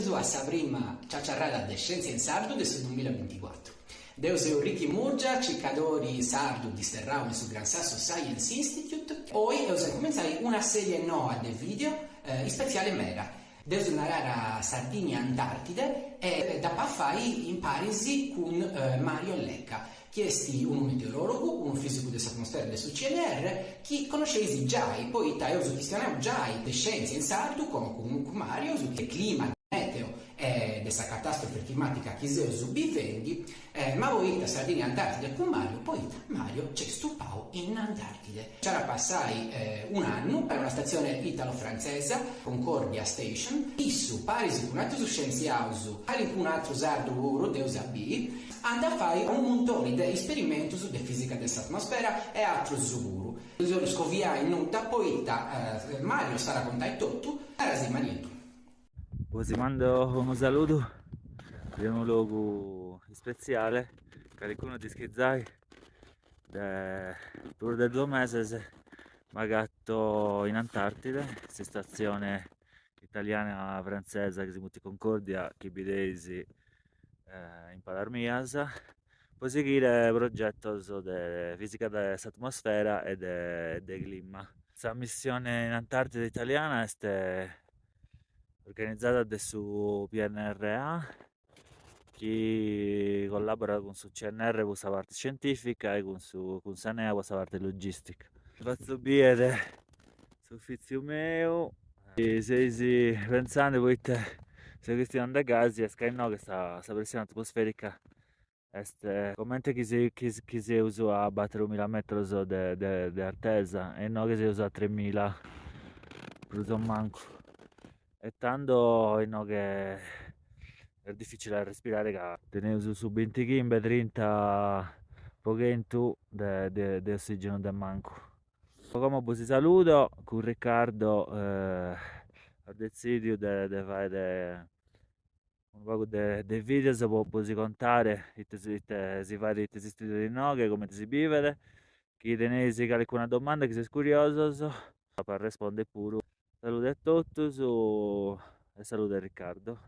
benvenuti a sa prima ciacciarrata de Scienze in Sardo del 2024. Deus eu Ricky Murgia, cercadori sardo di Sterrao su Gran Sasso Science Institute. Oggi eu cominciare una serie nuova de video in speciale mera. Deus narrare Sardinia Antartide e da fai in parisi con Mario Lecca. Chiesti un meteorologo, un fisico dell'atmosfera del CNR, chi conoscesi già, poi io questionavo già le scienze in sardo, come comunque Mario, su che clima, meteo e questa catastrofe climatica che si subivendi, ma poi da Sardinia Antartide con Mario, poi Mario c'è stupato in Antartide. C'era passai un anno per una stazione italo-francese, Concordia Station, su Parisi con un altro scienziato, con un altro sardo loro, Deus B, andò a fare un montone di esperimenti sulla fisica dell'atmosfera e altro sicuro. Scovia in un tappoetta, Mario sta raccontando tutto, era si manietto. Os mando un saluto di un luogo speciale che qualcuno ti schizzai per 2 mesi magato in Antartide, questa stazione italiana francese che si chiama Concordia che bidesi in Palermiasa. Poi seguire progetto di fisica dell'atmosfera e del clima. Questa missione in Antartide italiana è organizzata su PNRA, che collabora con su CNR con questa parte scientifica e con Sanea con questa parte logistica. Faccio bene su Fizio mio, e sei pensando poi se questi andando a casa e che no, che questa pressione atmosferica è commenta che si usa a battere 1000 metri di altezza e non che si usa a 3000 per un manco. E tanto no che è difficile respirare che tenere su 20 km 30 pochino di ossigeno del manco. Come vi saluto con Riccardo ho deciso di fare un po' di video se può contare si vari studi di noghe come si vive, chi tenesi qualcuna domanda che sei curioso per rispondere pure. Saluto a tutti e saluto a Riccardo.